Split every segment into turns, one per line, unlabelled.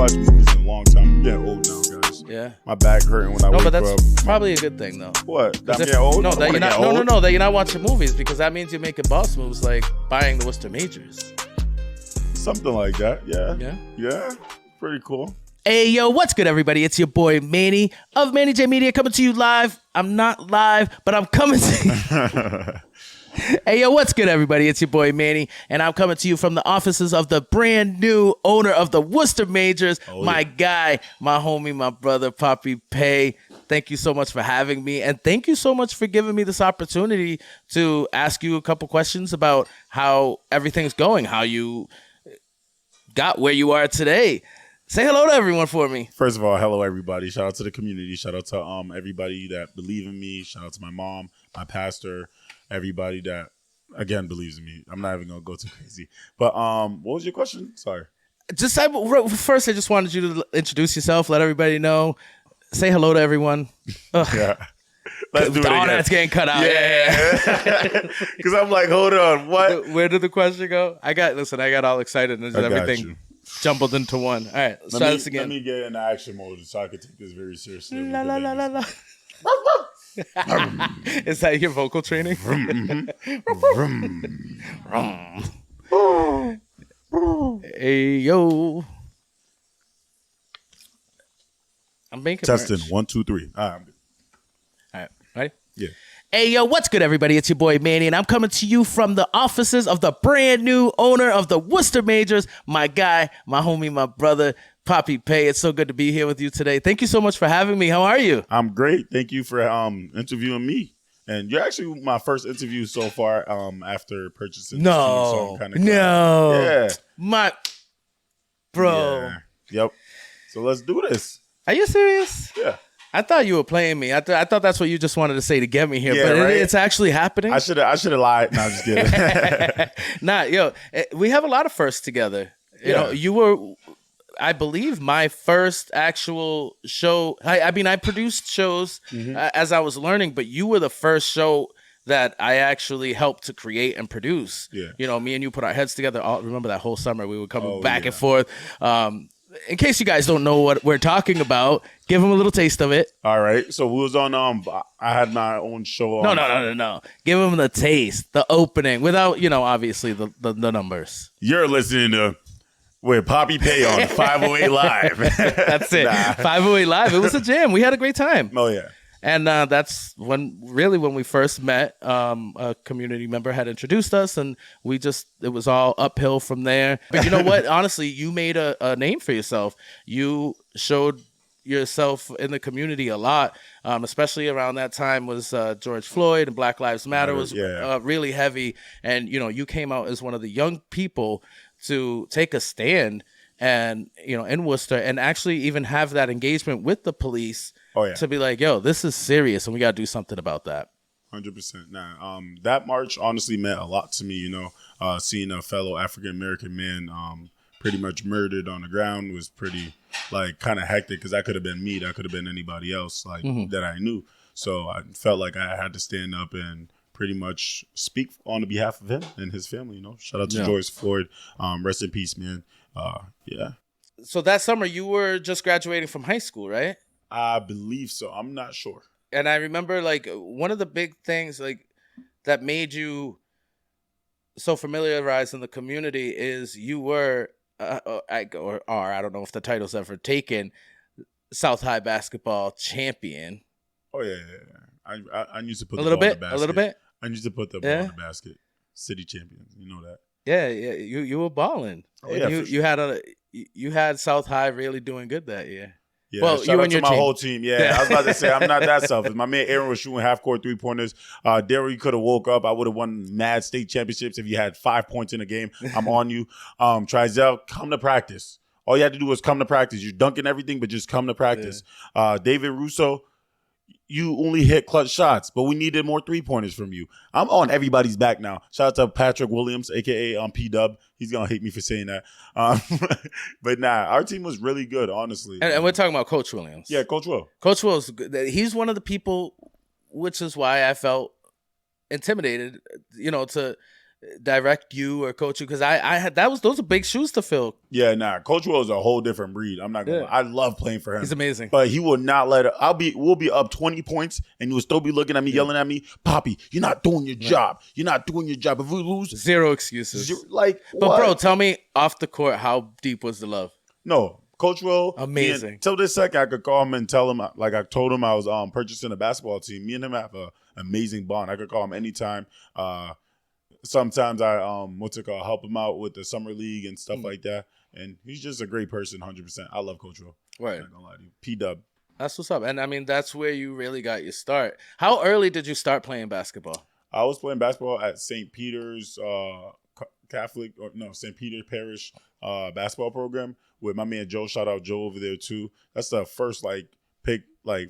watched movies in a long time. I'm getting old now, guys.
Yeah.
My back hurting when I wake up.
No, but that's probably a good thing, though.
What? That I'm getting old?
No, that you're not. No, that you're not watching movies because that means you're making boss moves like buying the Worcester Majors.
Something like that. Yeah.
Yeah.
Yeah. Pretty cool.
Hey, yo, what's good, everybody? It's your boy, Manny, of Manny J Media, coming to you live. I'm not live, but I'm coming to you. Hey, yo, what's good, everybody? It's your boy, Manny, and I'm coming to you from the offices of the brand new owner of the Worcester Majors, my guy, my homie, my brother, Papee Paye. Thank you so much for having me, and thank you so much for giving me this opportunity to ask you a couple questions about how everything's going, how you got where you are today. Say hello to everyone for me.
First of all, hello, everybody. Shout out to the community. Shout out to everybody that believe in me. Shout out to my mom, my pastor, everybody that, again, believes in me. I'm not even going to go too crazy. But what was your question? Sorry.
First, I just wanted you to introduce yourself, let everybody know. Say hello to everyone.
Yeah. Let's do it again.
That's getting cut out.
Yeah. Because I'm like, hold on. What?
Where did the question go? I got all excited and everything jumbled into one. All right, let's try this again.
Let me get in action mode so I can take this very seriously.
La, la, la, la, la. Is that your vocal training? Hey, yo. I'm making
testing
merch.
1, 2, 3. All right, I'm good.
All right, ready?
Yeah.
Hey, yo, what's good, everybody? It's your boy, Manny, and I'm coming to you from the offices of the brand new owner of the Worcester Majors, my guy, my homie, my brother, Papee Paye. It's so good to be here with you today. Thank you so much for having me. How are you?
I'm great. Thank you for interviewing me. And you're actually my first interview so far after purchasing this team, so I'm kind of
yeah. My bro.
Yeah. Yep. So let's do this.
Are you serious?
Yeah.
I thought you were playing me. I thought that's what you just wanted to say to get me here,
yeah,
but
right?
It's actually happening.
I should have lied. No, I'm just kidding.
Nah, yo, we have a lot of firsts together. You know, you were, I believe, my first actual show. I mean, I produced shows as I was learning, but you were the first show that I actually helped to create and produce.
Yeah.
You know, me and you put our heads together. Remember that whole summer we were coming back and forth. In case you guys don't know what we're talking about, give them a little taste of it.
All right. So we was on. I had my own show.
No. Give them the taste, the opening, without obviously the numbers.
You're listening to with Papee Paye on 508 Live.
That's it. 508 Live. It was a jam. We had a great time.
Oh yeah.
And that's when we first met. A community member had introduced us, and it was all uphill from there. But you know what? Honestly, you made a name for yourself. You showed yourself in the community a lot, especially around that time was George Floyd and Black Lives Matter was really heavy. And, you came out as one of the young people to take a stand and, in Worcester and actually even have that engagement with the police.
Oh, yeah.
To be like, yo, this is serious, and we got to do something about that.
100%. Nah, that march honestly meant a lot to me. Seeing a fellow African American man pretty much murdered on the ground was pretty kind of hectic because that could have been me, that could have been anybody else that I knew. So I felt like I had to stand up and pretty much speak on the behalf of him and his family. Shout out to George Floyd. Rest in peace, man. Yeah.
So that summer, you were just graduating from high school, right?
I believe so. I'm not sure.
And I remember one of the big things that made you so familiarized in the community is you were, I don't know if the title's ever taken, South High basketball champion.
Oh yeah. I used to put
a little bit.
I used to put the ball in the basket. City champions, you know that.
Yeah. You were balling.
Oh yeah.
You had South High really doing good that year.
Yeah,
well,
shout out to my whole team. Yeah, I was about to say, I'm not that selfish. My man Aaron was shooting half-court three-pointers. Daryl, you could have woke up. I would have won mad state championships if you had 5 points in a game. I'm on you. Trizel, come to practice. All you had to do was come to practice. You're dunking everything, but just come to practice. Yeah. David Russo, you only hit clutch shots, but we needed more three-pointers from you. I'm on everybody's back now. Shout out to Patrick Williams, a.k.a. P-Dub. He's going to hate me for saying that. But nah, our team was really good, honestly.
And we're talking about Coach Williams.
Yeah, Coach Will.
Coach Will's good. He's one of the people, which is why I felt intimidated, to direct you or coach you? Because I had those are big shoes to fill.
Yeah, nah. Coach Will is a whole different breed. I'm not gonna lie. I love playing for him.
He's amazing.
But he will not let it. We'll be up 20 points and he will still be looking at me, yelling at me, Papee, you're not doing your job. You're not doing your job. If we lose,
zero excuses.
But
bro, tell me off the court, how deep was the love?
No. Coach Will,
amazing.
Till this second, I could call him and tell him, like I told him I was purchasing a basketball team. Me and him have an amazing bond. I could call him anytime. Sometimes I help him out with the summer league and stuff like that. And he's just a great person, 100%. I love Coach Will.
Right.
I'm not gonna lie to you. P-Dub.
That's what's up. And I mean, that's where you really got your start. How early did you start playing basketball?
I was playing basketball at St. Peter's St. Peter Parish basketball program with my man Joe. Shout out Joe over there too. That's the first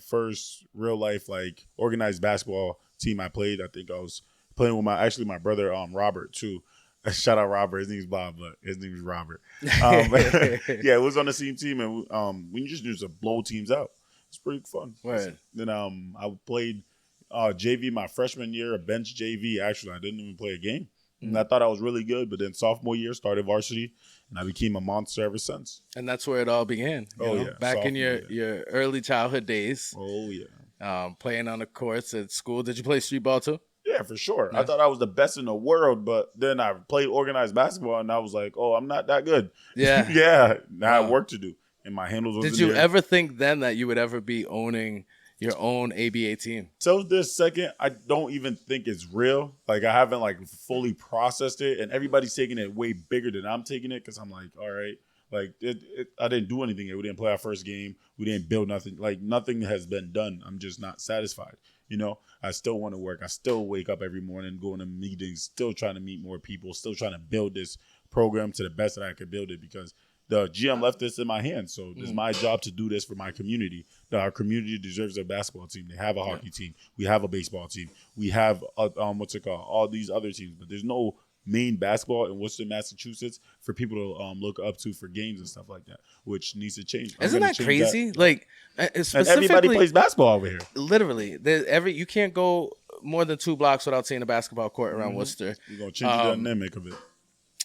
first real life organized basketball team I played. I think I was playing with my brother Robert too. Shout out Robert. His name's Bob, but his name is Robert. Yeah, it was on the same team, and we just used to blow teams out. It's pretty fun.
Right.
Then I played JV my freshman year, a bench JV. Actually, I didn't even play a game. And I thought I was really good, but then sophomore year started varsity, and I became a monster ever since.
And that's where it all began.
Yeah.
Back in your early childhood days.
Oh, yeah.
Playing on the courts at school. Did you play street ball too?
Yeah, for sure.
Nice.
I thought I was the best in the world, but then I played organized basketball, and I was like, oh, I'm not that good.
Yeah.
Yeah. Now I had work to do, and my handles was
Did you ever think then that you would ever be owning your own ABA team?
Till this second, I don't even think it's real. I haven't fully processed it, and everybody's taking it way bigger than I'm taking it because I'm like, all right, I didn't do anything. We didn't play our first game. We didn't build nothing. Nothing has been done. I'm just not satisfied. I still want to work. I still wake up every morning, going to meetings, still trying to meet more people, still trying to build this program to the best that I could build it because the GM left this in my hands. So it's my job to do this for my community. Our community deserves a basketball team. They have a hockey team. We have a baseball team. We have, all these other teams. But there's no main basketball in Worcester, Massachusetts for people to look up to for games and stuff like that, which needs to change.
Isn't that crazy?
And everybody plays basketball over here.
Literally. You can't go more than 2 blocks without seeing a basketball court around Worcester.
You're going to change the dynamic of it.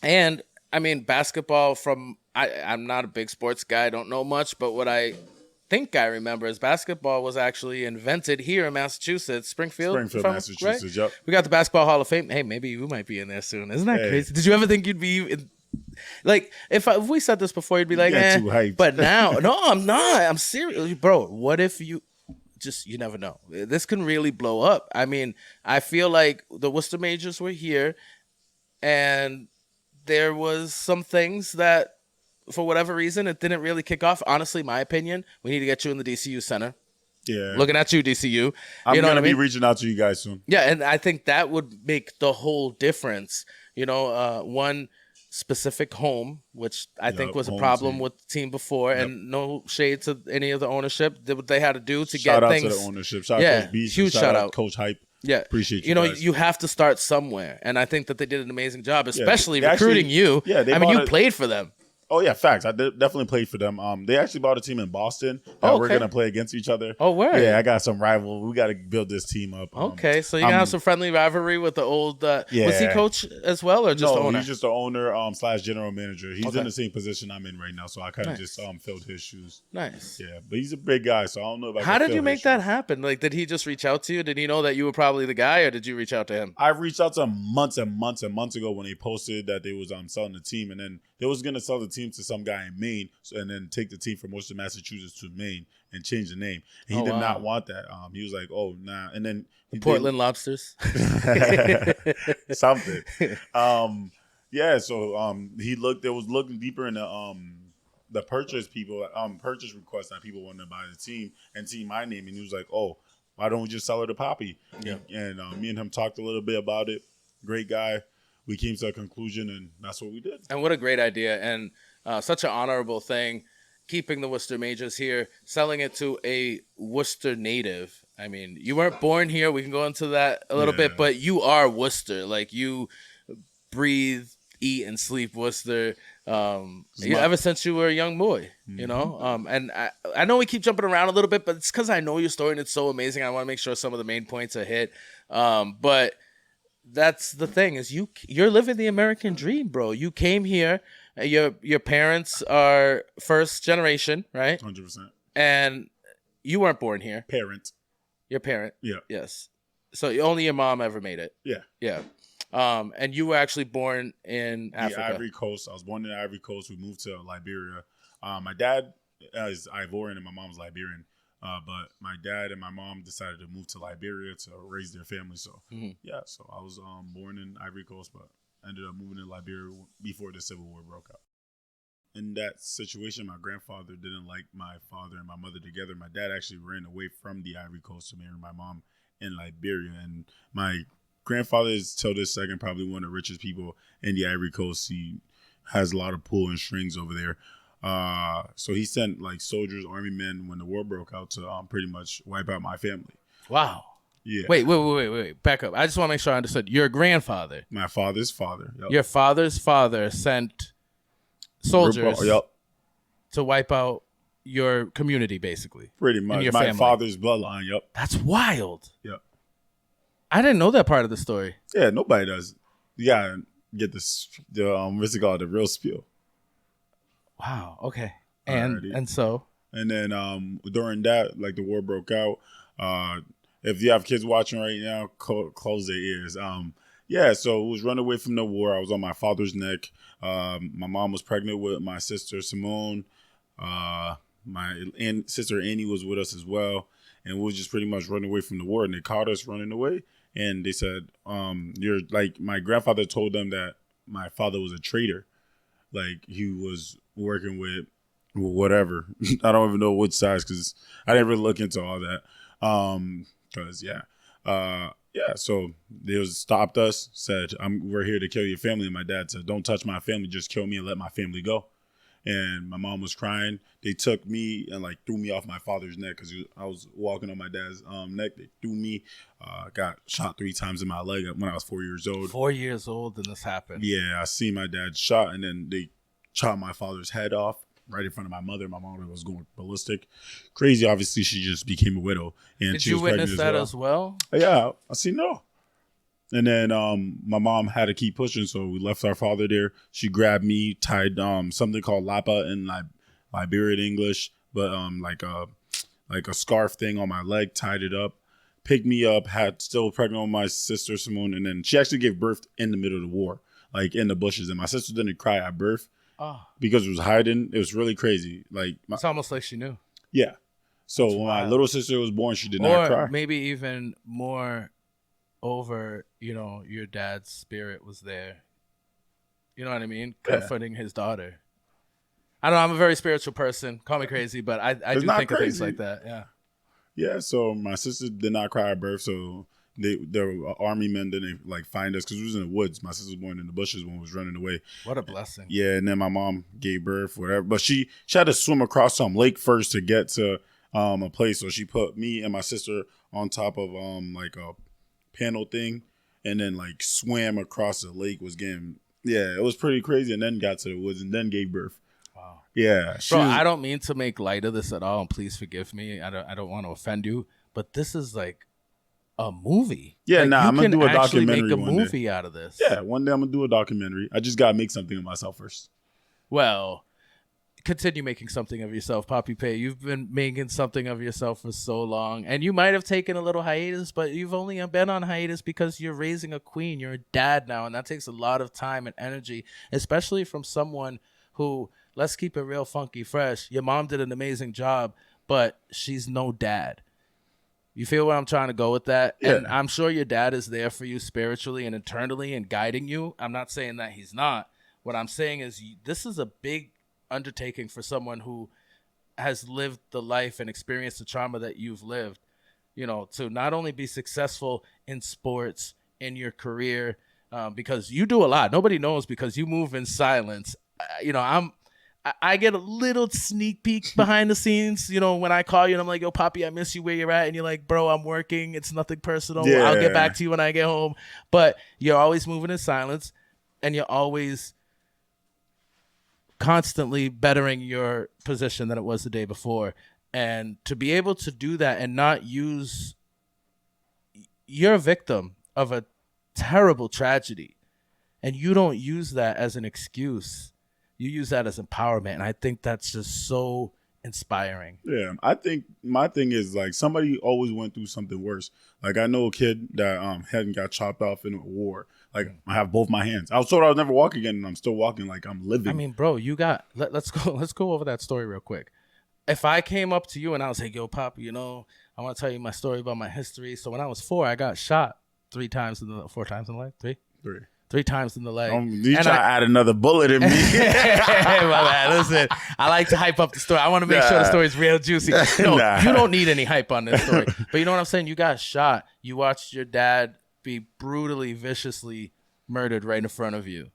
And, I mean, basketball I'm not a big sports guy. I don't know much, but what I think I remember is basketball was actually invented here in Massachusetts, Springfield,
Massachusetts. Right? Yep.
We got the Basketball Hall of Fame. Hey, maybe you might be in there soon. Isn't that crazy? Did you ever think you'd be if we said this before, you'd be like,
too hyped.
But now, no, I'm not. I'm serious, bro. What if you never know? This can really blow up. I mean, I feel like the Worcester Majors were here, and there was some things that, for whatever reason, it didn't really kick off. Honestly, my opinion, we need to get you in the DCU Center.
Yeah.
Looking at you, DCU.
I'm going to be reaching out to you guys soon.
Yeah, and I think that would make the whole difference. One specific home, which I think was a problem with the team before, and no shade to any of the ownership. Did what they had to do to get things.
Shout out to the ownership. Shout out Coach Beast.
Huge shout out.
Coach Hype.
Yeah.
Appreciate you guys.
You have to start somewhere. And I think that they did an amazing job, especially recruiting you.
Yeah,
you played for them.
Oh, yeah, facts. I definitely played for them. They actually bought a team in Boston that we're going to play against each other.
Oh, word.
Yeah, I got some rival. We got to build this team up.
Okay, so you're going to have some friendly rivalry with the old was he coach as well or just the owner?
No, he's just the owner / general manager. He's in the same position I'm in right now, so I kind of just filled his shoes.
Nice.
Yeah, but he's a big guy, so I don't know if I
How did you make that happen? Did he just reach out to you? Did he know that you were probably the guy, or did you reach out to him?
I reached out to him months and months and months ago when they posted that they was selling the team, and then they was going to sell the team to some guy in Maine, and then take the team from Worcester, Massachusetts to Maine and change the name. And he did not want that. He was like, "Oh, nah." And then
Portland Lobsters,
something. Yeah. So he was looking deeper into the purchase requests that people wanted to buy the team and see my name, and he was like, "Oh, why don't we just sell it to Papee?"
Yeah.
And me and him talked a little bit about it. Great guy. We came to a conclusion, and that's what we did.
And what a great idea, and such an honorable thing, keeping the Worcester Majors here, selling it to a Worcester native. I mean, you weren't born here. We can go into that a little bit, but you are Worcester. You breathe, eat, and sleep Worcester. Ever since you were a young boy, And I know we keep jumping around a little bit, but it's because I know your story and it's so amazing. I want to make sure some of the main points are hit. But that's the thing is you're living the American dream, bro. You came here. Your parents are first generation, right?
100%.
And you weren't born here.
Parent.
Your parent.
Yeah.
Yes. So only your mom ever made it.
Yeah.
Yeah. And you were actually born in Africa.
The Ivory Coast. I was born in the Ivory Coast. We moved to Liberia. My dad is Ivorian and my mom's Liberian. But my dad and my mom decided to move to Liberia to raise their family. So, yeah. So I was born in Ivory Coast, but ended up moving to Liberia before the Civil War broke out. In that situation, my grandfather didn't like my father and my mother together. My dad actually ran away from the Ivory Coast to marry my mom in Liberia. And my grandfather is, till this second, probably one of the richest people in the Ivory Coast. He has a lot of pull and strings over there. So he sent like soldiers, army men when the war broke out to pretty much wipe out my family.
Wow.
Yeah.
Wait. Back up. I just want to make sure I understood. Your grandfather.
My father's father. Yep.
Your father's father sent soldiers to wipe out your community, basically.
Pretty much.
Your
my
family.
Father's bloodline. Yep.
That's wild.
Yep.
I didn't know that part of the story.
Yeah, nobody does. You gotta get what's it called, the real spiel.
Wow. Okay. And so.
And then during that, like the war broke out. If you have kids watching right now, close their ears. Yeah, so it was running away from the war. I was on my father's neck. My mom was pregnant with my sister Simone. My sister Annie was with us as well, and we was just pretty much running away from the war. And they caught us running away, and they said, "You're like." My grandfather told them that my father was a traitor, like he was working with whatever. I don't even know which size because I didn't really look into all that. So they stopped us, said, we're here to kill your family. And my dad said, don't touch my family, just kill me and let my family go. And my mom was crying. They took me and like threw me off my father's neck because I was walking on my dad's neck. They threw me, got shot 3 times in my leg when I was 4 years old.
4 years old and this happened.
Yeah, I seen my dad shot, and then they chopped my father's head off right in front of my mother. My mother was going ballistic. Crazy, obviously, she just became a widow. And
Did
she
you
was
witness that
well.
as well?
Yeah, I seen no. And then my mom had to keep pushing, so we left our father there. She grabbed me, tied something called lapa in Liberian English, but like a scarf thing on my leg, tied it up, picked me up, had still pregnant with my sister Simone, and then she actually gave birth in the middle of the war, like in the bushes. And my sister didn't cry at birth because it was hiding. It was really crazy. Like
it's almost like she knew.
Yeah. So when my little sister was born, she did not cry.
Or maybe even more over, your dad's spirit was there. You know what I mean? Comforting his daughter. I don't know. I'm a very spiritual person. Call me crazy, but I do think of things like that. Yeah.
Yeah. So my sister did not cry at birth. So there were army men. Then they like find us because we was in the woods. My sister was born in the bushes when we was running away.
What a blessing.
Yeah. And then my mom gave birth, whatever. But she had to swim across some lake first to get to a place. So she put me and my sister on top of like a panel thing, and then like swam across the lake. It was pretty crazy, and then got to the woods and then gave birth. Wow. Yeah.
Bro, I don't mean to make light of this at all, and please forgive me. I don't want to offend you, but this is like a movie.
Yeah,
like,
I'm gonna do a documentary.
Make a movie out of this.
Yeah, one day I'm gonna do a documentary. I just gotta make something of myself first.
Well, continue making something of yourself, Paye. You've been making something of yourself for so long, and you might have taken a little hiatus, but you've only been on hiatus because you're raising a queen. You're a dad now, and that takes a lot of time and energy, especially from someone who, let's keep it real funky fresh. Your mom did an amazing job, but she's no dad. You feel where I'm trying to go with that?
Yeah.
And I'm sure your dad is there for you spiritually and internally and guiding you. I'm not saying that he's not. What I'm saying is this is a big undertaking for someone who has lived the life and experienced the trauma that you've lived, to not only be successful in sports, in your career, because you do a lot. Nobody knows because you move in silence. I get a little sneak peek behind the scenes, when I call you and I'm like, yo, Papee, I miss you where you're at. And you're like, bro, I'm working. It's nothing personal.
Yeah.
I'll get back to you when I get home. But you're always moving in silence, and you're always constantly bettering your position than it was the day before. And to be able to do that and not use, you're a victim of a terrible tragedy. And you don't use that as an excuse. You use that as empowerment. And I think that's just so inspiring.
Yeah, I think my thing is like somebody always went through something worse. Like I know a kid that head got chopped off in a war. Like I have both my hands. I was told I would never walk again, and I'm still walking like I'm living.
I mean, bro, you got let's go over that story real quick. If I came up to you and I was like, yo, Pop, I want to tell you my story about my history. So when I was 4, I got shot 4 times in the leg, three times in the leg.
You try to add another bullet in me.
My bad. Listen, I like to hype up the story. I want to make sure the story is real juicy. No, you don't need any hype on this story. But you know what I'm saying? You got shot. You watched your dad be brutally, viciously murdered right in front of you.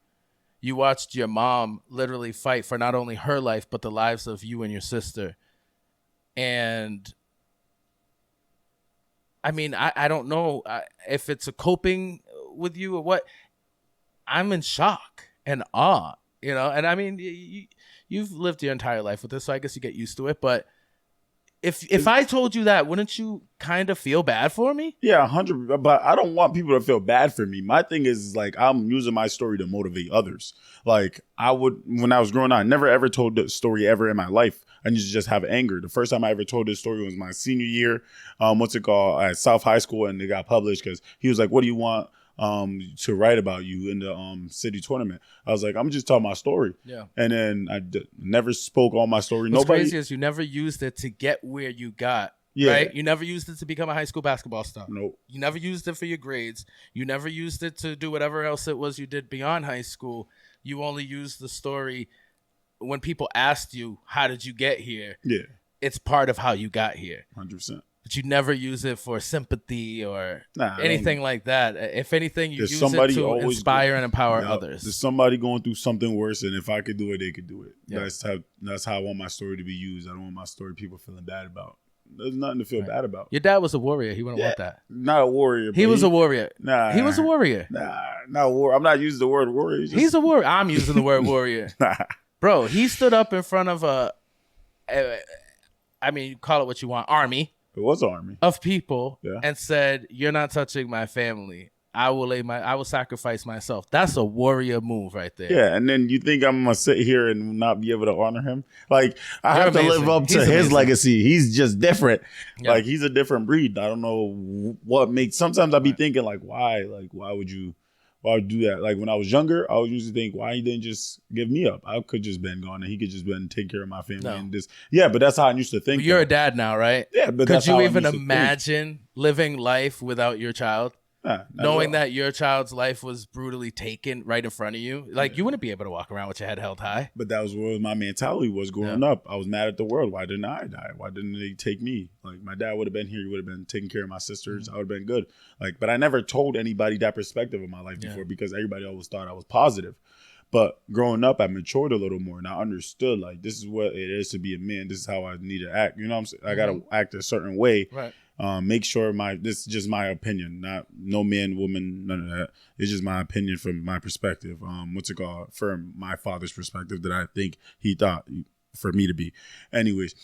You watched your mom literally fight for not only her life, but the lives of you and your sister. And I mean, I don't know if it's a coping with you or what. I'm in shock and awe, and I mean, you've lived your entire life with this, so I guess you get used to it. But if I told you that, wouldn't you kind of feel bad for me?
Yeah, 100%. But I don't want people to feel bad for me. My thing is like I'm using my story to motivate others. Like I would, when I was growing up, I never ever told the story ever in my life. I used to just have anger. The first time I ever told this story was my senior year. At South High School, and it got published because he was like, "What do you want to write about you in the city tournament?" I was like, "I'm just telling my story."
Yeah.
And then I never spoke all my story.
What's crazy is you never used it to get where you got. Yeah. Right? You never used it to become a high school basketball star.
Nope.
You never used it for your grades. You never used it to do whatever else it was you did beyond high school. You only used the story when people asked you, how did you get here? Yeah. It's part of how you got here.
100%.
But you never use it for sympathy or anything like that. If anything, you use it to inspire and empower others.
There's somebody going through something worse, and if I could do it, they could do it. Yep. That's how I want my story to be used. I don't want my story people feeling bad about. There's nothing to feel bad about.
Your dad was a warrior. He wouldn't want that.
Not a warrior.
He was a warrior.
Nah.
He was a warrior.
Nah, not a warrior. I'm not using the word warrior.
He's a warrior. I'm using the word warrior. Bro, he stood up in front of you call it what you want, army.
It was an army
of people, and said, "You're not touching my family. I will sacrifice myself." That's a warrior move right there.
Yeah, and then you think I'm gonna sit here and not be able to honor him? Like I have to live up to his legacy. He's just different. Yeah. Like he's a different breed. I don't know what makes. Sometimes I be thinking like, why? Like why would you do that? Like when I was younger, I would usually think, why he didn't just give me up? I could just been gone, and he could just been take care of my family and this. Yeah, but that's how I used to think.
But you're a dad now, right?
Yeah, but
could you even imagine living life without your child? Knowing that your child's life was brutally taken right in front of you, like you wouldn't be able to walk around with your head held high.
But that was what my mentality was growing up. I was mad at the world. Why didn't I die? Why didn't they take me? Like my dad would have been here. He would have been taking care of my sisters. I would have been good. Like, but I never told anybody that perspective of my life before because everybody always thought I was positive. But growing up, I matured a little more, and I understood like this is what it is to be a man. This is how I need to act. You know what I'm saying? I got to act a certain way. Right. Make sure this is just my opinion, not no man, woman, none of that. It's just my opinion from my perspective. From my father's perspective that I think he thought for me to be. Anyways,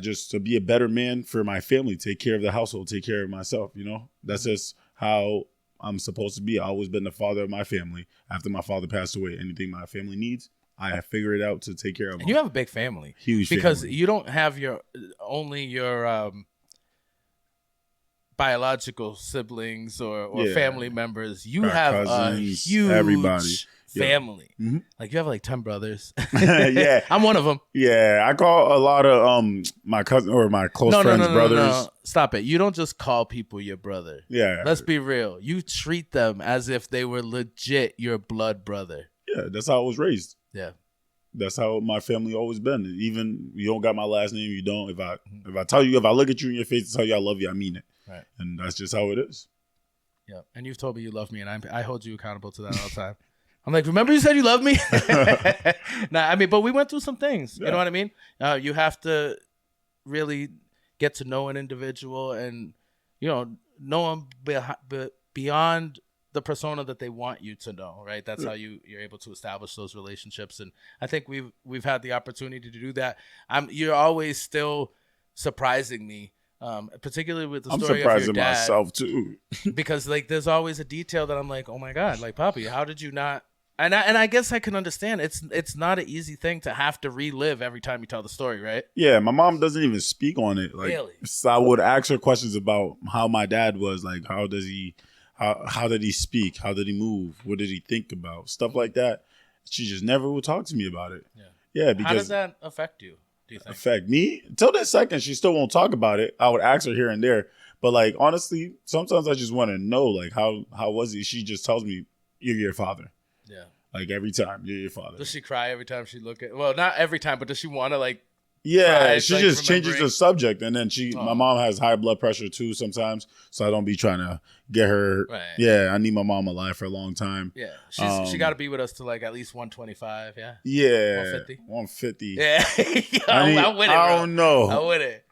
just to be a better man for my family, take care of the household, take care of myself. That's just how I'm supposed to be. I've always been the father of my family. After my father passed away, anything my family needs, I have figured it out to take care of them.
And you have a big family.
Huge
because
family.
You don't have your biological siblings or family members. You have cousins, a huge family. Yeah. Mm-hmm. Like you have like 10 brothers.
Yeah.
I'm one of them.
Yeah. I call a lot of my cousin or my close friends brothers. No.
Stop it. You don't just call people your brother.
Yeah.
Let's be real. You treat them as if they were legit your blood brother.
Yeah. That's how I was raised.
Yeah.
That's how my family always been. Even you don't got my last name, you don't. If I look at you in your face and tell you I love you, I mean it. Right. And that's just how it is.
Yeah. And you've told me you love me, and I hold you accountable to that all the time. I'm like, remember you said you love me? But we went through some things. Yeah. You know what I mean? You have to really get to know an individual and, know them beyond the persona that they want you to know, right? That's how you're able to establish those relationships. And I think we've had the opportunity to do that. You're always still surprising me particularly with the
I'm
story of
surprised
your
in
dad.
myself too.
Because like there's always a detail that I'm like, oh my God, like Papee, how did you not? And I guess I can understand it's not an easy thing to have to relive every time you tell the story, right?
Yeah, my mom doesn't even speak on it. Like,
Really?
so I would ask her questions about how my dad was. Like, how did he speak? How did he move? What did he think about? Stuff like that. She just never would talk to me about it. Yeah, because
How does that affect you? Do you think?
affect me until this second, she still won't talk about it. I would ask her here and there, but like honestly, sometimes I just want to know like how was he? She just tells me, "You're your father."
Yeah.
Like every time, you're your father.
Does she cry every time she look at? Well, not every time, but does she want to like?
Yeah,
cry,
she
like,
just changes
remembering?
the subject, and then my
Oh.
mom has high blood pressure too sometimes, so I don't be trying to get her.
Right.
Yeah, I need my mom alive for a long time.
Yeah, she got to be with us to like at least 125. Yeah.
Yeah,
150?
150.
Yeah. I'm with it.
I
bro.
don't know.
I'm with it.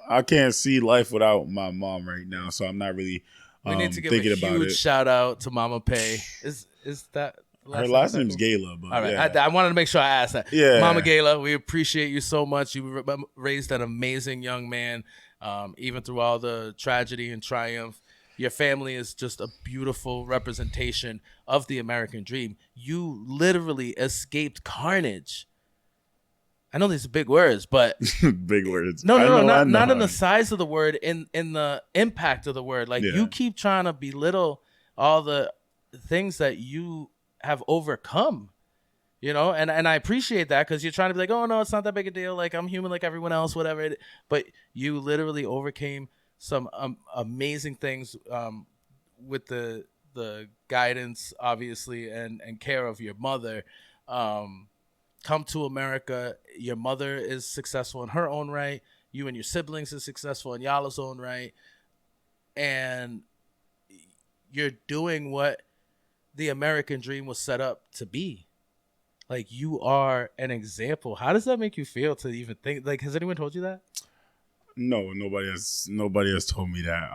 I can't see life without my mom right now, so I'm not really
We need to give
thinking
a
about
huge
it.
shout out to Mama Paye. Is that
Her last name's Gayla, but
all right?
yeah.
I wanted to make sure I asked that.
Yeah.
Mama Gayla, we appreciate you so much. You raised an amazing young man, even through all the tragedy and triumph. Your family is just a beautiful representation of the American dream. You literally escaped carnage. I know these are big words, but
Big words.
no, not in the size of the word, in the impact of the word. Like
Yeah.
you keep trying to belittle all the things that you have overcome, you know, and I appreciate that because you're trying to be like, oh no, it's not that big a deal. Like I'm human, like everyone else, whatever. But you literally overcame some amazing things with the guidance, obviously, and care of your mother. Come to America. Your mother is successful in her own right. You and your siblings are successful in y'all's own right, and you're doing what the American dream was set up to be. Like you are an example. How does that make you feel to even think? Like, has anyone told you that?
No, nobody has told me that.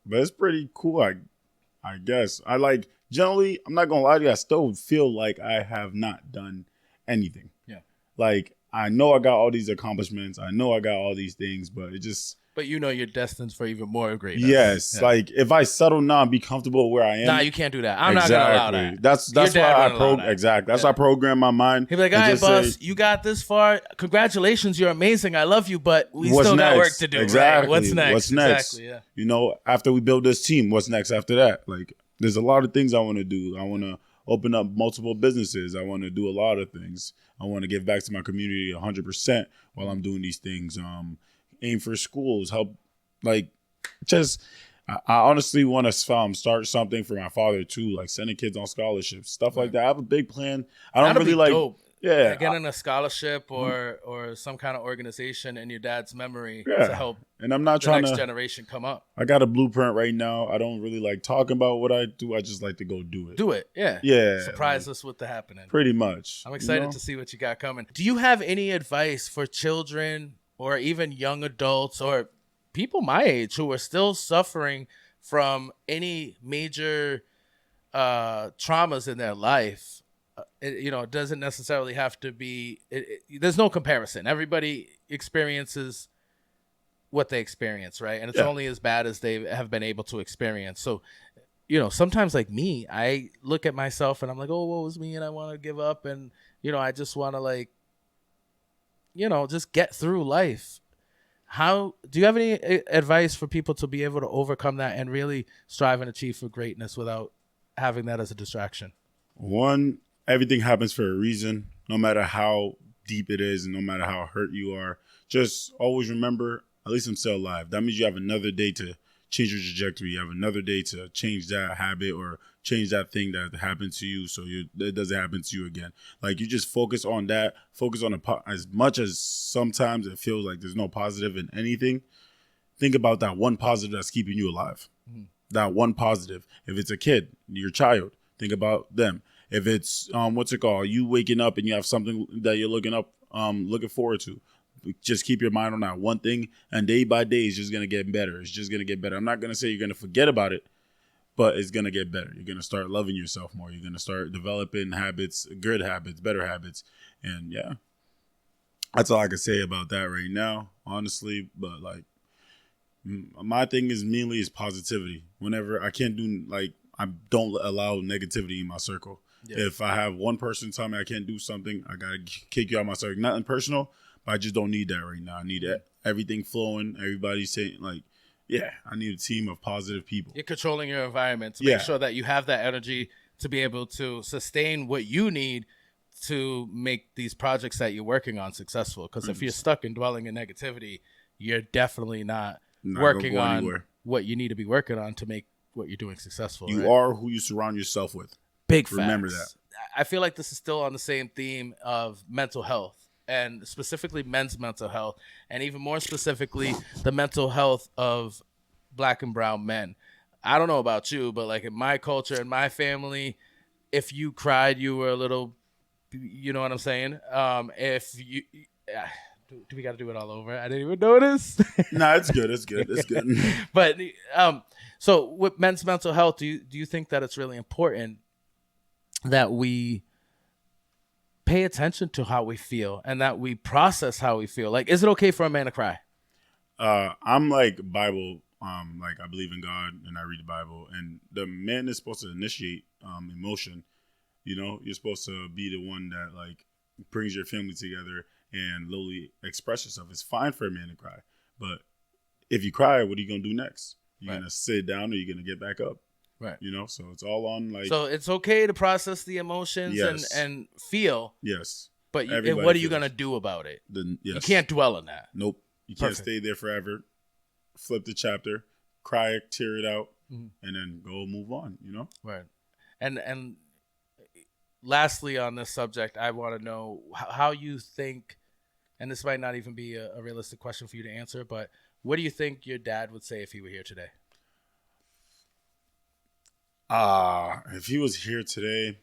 But it's pretty cool. I guess I like generally. I'm not gonna lie to you. I still feel like I have not done anything.
Yeah.
Like I know I got all these accomplishments. I know I got all these things, but it just.
But you know you're destined for even more greatness.
Yes,
Yeah.
like if I settle now and be comfortable where I am.
Nah, you can't do that. I'm not gonna allow that.
That's
Your
why
dad
I
wouldn't allow that.
exactly. That's why I program my mind.
He'd be like, all right, boss, you got this far. Congratulations, you're amazing. I love you, but we still got work to do.
Exactly.
Right? What's next?
What's next?
Exactly, yeah.
You know, after we build this team, what's next after that? Like, there's a lot of things I want to do. I want to open up multiple businesses. I want to do a lot of things. I want to give back to my community 100% while I'm doing these things. Aim for schools, help, like, just I honestly want to start something for my father too, like sending kids on scholarships, stuff like that. I have a big plan. I don't
That'd
really
be
like,
dope.
yeah,
Getting a scholarship or some kind of organization in your dad's memory
Yeah.
to help
and I'm not
the
trying
next
to.
generation come up.
I got a blueprint right now. I don't really like talking about what I do. I just like to go do it.
Do it, yeah.
Yeah,
Surprise us with the happening.
pretty much.
I'm excited to see what you got coming. Do you have any advice for children or even young adults or people my age who are still suffering from any major traumas in their life? It doesn't necessarily have to be. There's no comparison. Everybody experiences what they experience, right? And it's only as bad as they have been able to experience. So, sometimes like me, I look at myself and I'm like, oh, what was me? And I want to give up. And, I just want to just get through life. How do you have any advice for people to be able to overcome that and really strive and achieve for greatness without having that as a distraction?
One, everything happens for a reason, no matter how deep it is and no matter how hurt you are. Just always remember, at least I'm still alive. That means you have another day to change your trajectory. You have another day to change that habit or change that thing that happened to you so it doesn't happen to you again. Like you just focus on that, focus on as much as sometimes it feels like there's no positive in anything. Think about that one positive that's keeping you alive. Mm-hmm. That one positive. If it's a kid, your child, think about them. If it's you waking up and you have something that you're looking forward to. Just keep your mind on that one thing, and day by day, it's just going to get better. It's just going to get better. I'm not going to say you're going to forget about it, but it's going to get better. You're going to start loving yourself more. You're going to start developing habits, good habits, better habits. And yeah, that's all I can say about that right now, honestly. But like, My thing is mainly is positivity. Whenever I can't do I don't allow negativity in my circle. Yeah. If I have one person tell me I can't do something, I gotta kick you out of my circle. Nothing personal, but I just don't need that right now. I need everything flowing. Everybody saying I need a team of positive people.
You're controlling your environment to make sure that you have that energy to be able to sustain what you need to make these projects that you're working on successful. Because if you're stuck in dwelling in negativity, you're definitely not working on anywhere. What you need to be working on to make what you're doing successful.
You are who you surround yourself with.
Big
Remember
facts. That. I feel like this is still on the same theme of mental health, and specifically men's mental health, and even more specifically the mental health of Black and brown men. I don't know about you, but like in my culture, in my family, if you cried, you were a little, you know what I'm saying? If you, do we got to do it all over? I didn't even notice.
No, it's good. It's good. It's good.
But so with men's mental health, do you think that it's really important that we pay attention to how we feel and that we process how we feel? Like, is it okay for a man to cry?
I'm like Bible. I believe in God and I read the Bible, and the man is supposed to initiate emotion. You know, you're supposed to be the one that like brings your family together and literally express yourself. It's fine for a man to cry, but if you cry, what are you gonna do next? You're gonna sit down, or you're gonna get back up. Right. You know, so it's all on like. So
it's okay to process the emotions and feel.
Yes.
But what are you gonna do about it? You can't dwell on that.
Nope. You can't stay there forever. Flip the chapter, cry it, tear it out, and then go move on, you know?
Right. And lastly on this subject, I want to know how you think, and this might not even be a realistic question for you to answer, but what do you think your dad would say if he were here today?
If he was here today,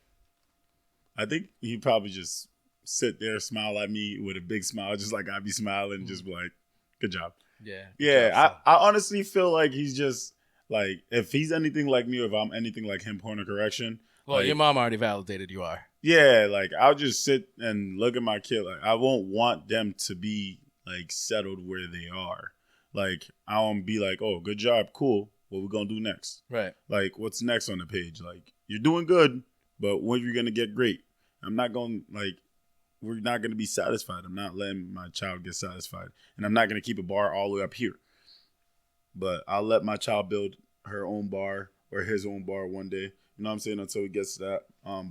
I think he'd probably just sit there, smile at me with a big smile, just like I'd be smiling, just be like, good job. Yeah. I honestly feel like he's just like, if he's anything like me, or if I'm anything like him, point of correction.
Well, your mom already validated you are.
Yeah, like I'll just sit and look at my kid. Like I won't want them to be like settled where they are. Like I won't be like, oh, good job, cool. What we gonna do next? Right. Like what's next on the page? Like you're doing good, but when you're gonna get great? I'm not gonna we're not going to be satisfied. I'm not letting my child get satisfied. And I'm not going to keep a bar all the way up here. But I'll let my child build her own bar or his own bar one day. You know what I'm saying? Until he gets to that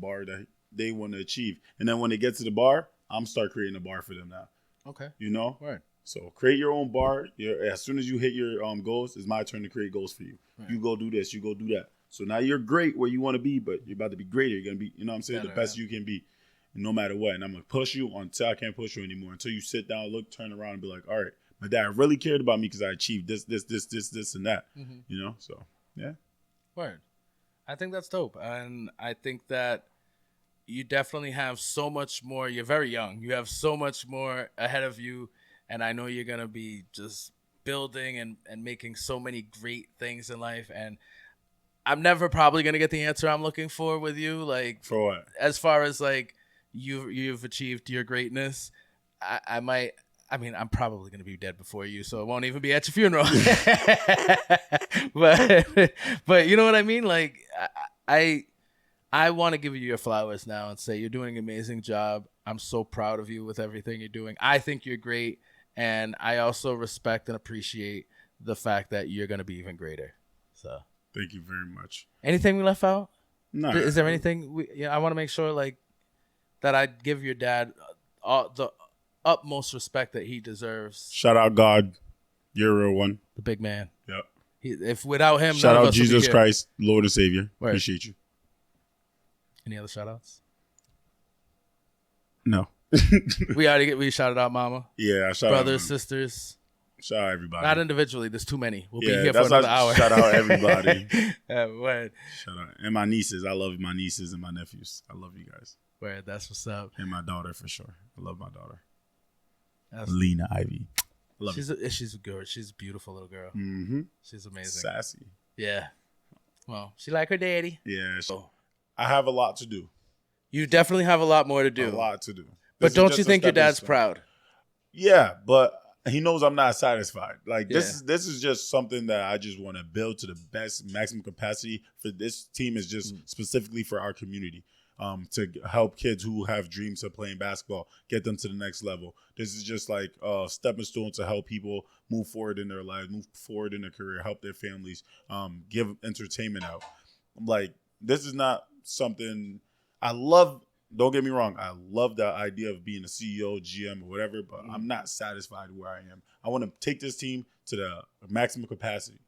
bar that they want to achieve. And then when they get to the bar, I'm start creating a bar for them now. Okay. You know? Right. So create your own bar. As soon as you hit your goals, it's my turn to create goals for you. Right. You go do this. You go do that. So now you're great where you want to be, but you're about to be greater. You're going to be, you know what I'm saying? The best you can be. No matter what. And I'm going to push you until I can't push you anymore. Until you sit down, look, turn around, and be like, all right, my dad really cared about me because I achieved this, and that. Mm-hmm. You know? So, yeah.
Word. I think that's dope. And I think that you definitely have so much more. You're very young. You have so much more ahead of you. And I know you're going to be just building and making so many great things in life. And I'm never probably going to get the answer I'm looking for with you. Like,
for what?
As far as like, you've achieved your greatness. I'm probably going to be dead before you, so it won't even be at your funeral. but you know what I mean? Like, I want to give you your flowers now and say you're doing an amazing job. I'm so proud of you with everything you're doing. I think you're great, and I also respect and appreciate the fact that you're going to be even greater. So
thank you very much.
Anything we left out?
No.
Is there anything I want to make sure like that I give your dad the utmost respect that he deserves.
Shout out God, you're a real one.
The big man.
Yep.
If without him,
shout
none of
out
us
Jesus
would be here.
Christ, Lord and Savior. Right. Appreciate you.
Any other shout outs?
No.
we shouted out Mama.
Yeah, I shout
brothers,
out
sisters.
Shout out everybody.
Not individually. There's too many. We'll be here for another hour.
Shout out everybody.
Word.
Shout out. And my nieces. I love my nieces and my nephews. I love you guys.
Word. That's what's up.
And my daughter for sure. I love my daughter. Lena Ivy.
She's a girl. She's a beautiful little girl.
Mm-hmm.
She's amazing.
Sassy.
Yeah. Well, she like her daddy.
Yeah. I have a lot to do.
You definitely have a lot more to do.
A lot to do.
But don't you think your dad's proud?
Yeah, but he knows I'm not satisfied. Like this is just something that I just want to build to the best maximum capacity for this team is just specifically for our community. To help kids who have dreams of playing basketball, get them to the next level. This is just like a stepping stone to help people move forward in their lives, move forward in their career, help their families, give entertainment out. Like, this is not something I love. Don't get me wrong. I love the idea of being a CEO, GM, or whatever, but I'm not satisfied where I am. I want to take this team to the maximum capacity.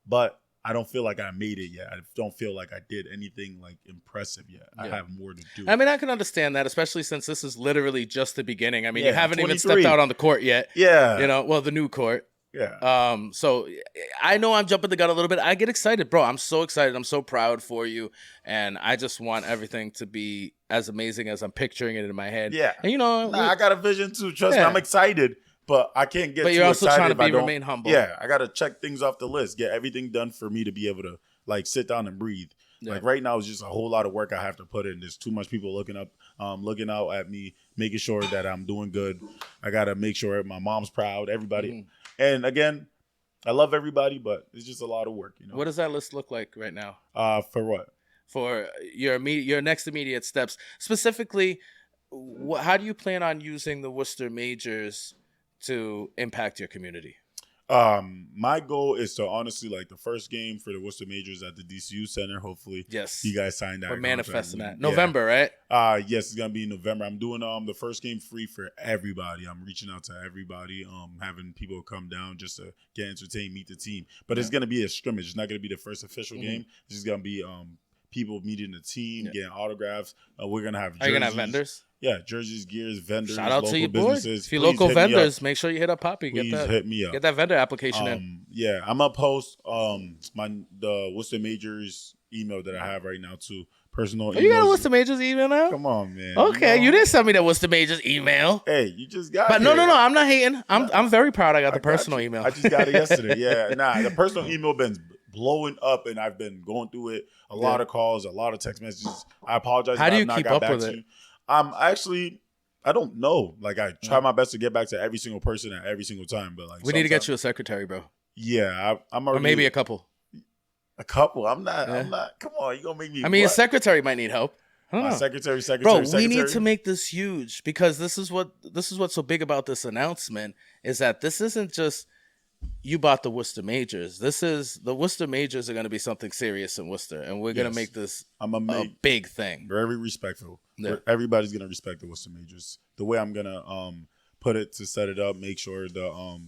But I don't feel like I made it yet. I don't feel like I did anything like impressive yet. Yeah. I have more to do.
I mean, I can understand that, especially since this is literally just the beginning. I mean, you haven't even stepped out on the court yet.
Yeah.
You know, well, the new court.
Yeah.
So I know I'm jumping the gun a little bit. I get excited, bro. I'm so excited. I'm so proud for you. And I just want everything to be as amazing as I'm picturing it in my head.
Yeah.
And, you know.
I got a vision too. Trust me, I'm excited. But I can't get too excited. But you're also trying to remain humble. Yeah, I got to check things off the list, get everything done for me to be able to, like, sit down and breathe. Yeah. Like, right now, it's just a whole lot of work I have to put in. There's too much people looking out at me, making sure that I'm doing good. I got to make sure my mom's proud, everybody. And, again, I love everybody, but it's just a lot of work, you know.
What does that list look like right now?
For what?
For your next immediate steps. Specifically, how do you plan on using the Worcester Majors to impact your community?
My goal is to honestly, like, the first game for the Worcester Majors at the DCU Center. Hopefully,
yes,
you guys signed that.
We're manifesting that. November, right?
Yes, it's gonna be in November. I'm doing the first game free for everybody. I'm reaching out to everybody, having people come down just to get entertained, meet the team. But it's gonna be a scrimmage. It's not gonna be the first official game. It's just gonna be people meeting the team, getting autographs. We're gonna have jerseys.
Are you gonna have vendors?
Yeah, jerseys, gears, vendors,
shout out
local
to your
businesses.
If you local vendors, make sure you hit up Papee.
Hit me up.
Get that vendor application in.
Yeah, I'm gonna post the Worcester Majors email that I have right now too. Personal.
Oh, you got a Worcester Majors email now?
Come on, man.
Okay, you didn't send me that Worcester Majors email.
Hey, you just got it.
But no, I'm not hating. I'm very proud I got the personal email.
I just got it yesterday. Yeah, the personal email been blowing up, and I've been going through it. A lot of calls, a lot of text messages. I apologize.
How do you keep up with it?
I don't know. Like, I try my best to get back to every single person at every single time, but like,
we need to get you a secretary, bro.
Yeah, I'm already,
or maybe a couple.
A couple. I'm not. Come on, you gonna make me?
I mean, your secretary might need help.
Secretary.
Bro, we need to make this huge, because this is what's so big about this announcement, is that this isn't just you bought the Worcester Majors. The Worcester Majors are going to be something serious in Worcester, and we're going to make this a big thing.
Very respectful. Yeah. Everybody's going to respect the Worcester Majors. The way I'm going to put it to set it up, make sure the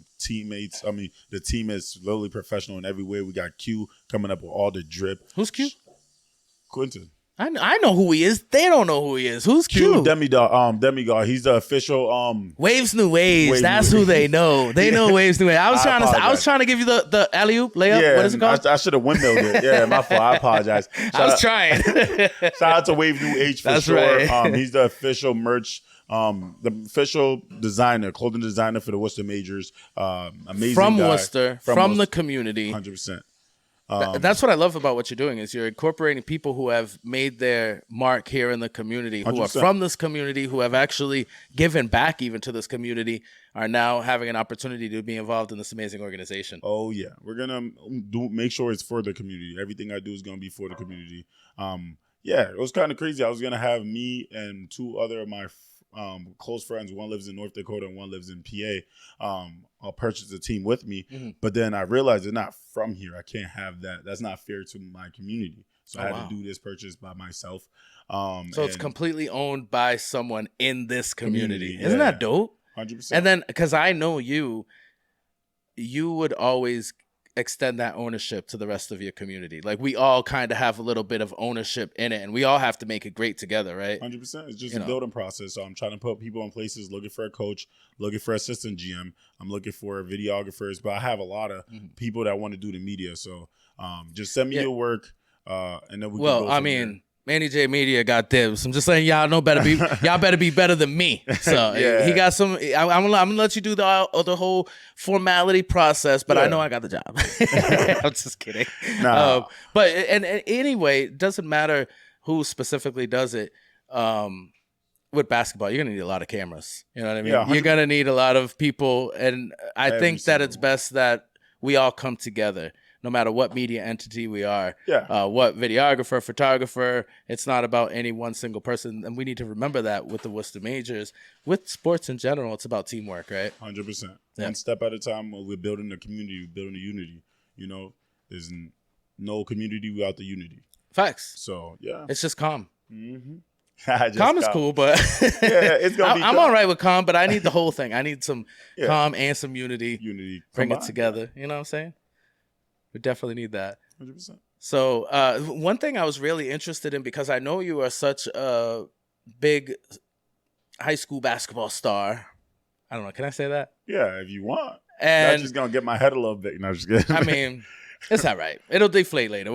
the team is literally professional in every way. We got Q coming up with all the drip.
Who's Q?
Quentin.
I know who he is. They don't know who he is. Who's Q?
Demigod. He's the official
Waves New Waves. That's who they know. They know Waves New Waves. I was trying to give you the alley-oop layup.
Yeah,
what is it called?
I should have windmilled it. Yeah, my fault. I apologize.
I was trying.
Shout out to Wave New H for sure. Right. He's the official merch, the official designer, clothing designer for the Worcester Majors. Amazing
from
guy.
Worcester, from the community.
100%.
That's what I love about what you're doing, is you're incorporating people who have made their mark here in the community, who 100%. Are from this community, who have actually given back even to this community, are now having an opportunity to be involved in this amazing organization.
Oh, yeah. We're going to make sure it's for the community. Everything I do is going to be for the community. Yeah, it was kind of crazy. I was going to have me and two other of my close friends. One lives in North Dakota and one lives in PA. I'll purchase the team with me. Mm-hmm. But then I realized they're not from here. I can't have that. That's not fair to my community. So I had to do this purchase by myself. So
it's completely owned by someone in this community. Isn't that dope?
100%.
And then, because I know you would always extend that ownership to the rest of your community. Like, we all kind of have a little bit of ownership in it, and we all have to make it great together, right?
100%. It's just a building process. So I'm trying to put people in places, looking for a coach, looking for assistant GM. I'm looking for videographers, but I have a lot of people that want to do the media. So just send me your work, and then we can go from there.
Manny J Media got dibs. I'm just saying, y'all better be better than me. So he got some. I'm gonna let you do the whole formality process, but I know I got the job. I'm just kidding.
Nah.
But anyway, it doesn't matter who specifically does it. with basketball, you're gonna need a lot of cameras. You know what I mean?
Yeah,
you're gonna need a lot of people, and I think that it's
one.
best that we all come together, no matter what media entity we are.
Yeah.
What videographer, photographer. It's not about any one single person, and we need to remember that with the Worcester Majors, with sports in general. It's about teamwork, right?
100%.
Yeah.
One step at a time. We're building the community, we're building the unity. There's no community without the unity.
Facts.
So yeah,
It's just calm.
Mm-hmm.
Calm is cool, but
it's gonna be.
I'm all right with calm, but I need the whole thing. I need some calm and some unity.
Unity,
bring it together. You know what I'm saying? We definitely need that.
100%.
So one thing I was really interested in, because I know you are such a big high school basketball star. I don't know. Can I say that?
Yeah, if you want.
And
that's just gonna get my head a little bit. No, I'm just kidding.
I mean, it's all right. It'll deflate later.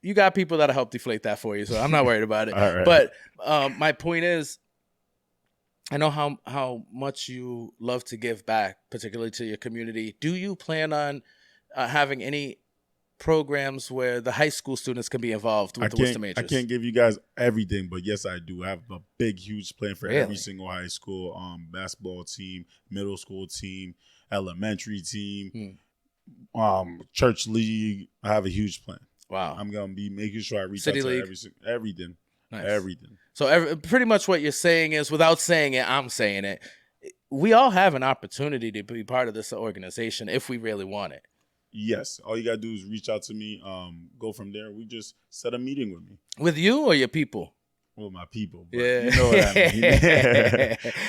You got people that'll help deflate that for you, so I'm not worried about it.
All right.
But my point is, I know how much you love to give back, particularly to your community. Do you plan on having any programs where the high school students can be involved with the Worcester Majors?
I can't give you guys everything, but yes, I do. I have a big, huge plan for every single high school basketball team, middle school team, elementary team, church league. I have a huge plan.
Wow.
I'm going to be making sure I reach
City
out to
league.
everything.
Nice.
Everything.
So pretty much what you're saying is, without saying it, I'm saying it. We all have an opportunity to be part of this organization if we really want it.
Yes. All you got to do is reach out to me. Go from there. We just set a meeting with me.
With you or your people?
Well, my people. But
Yeah.
You know what I mean.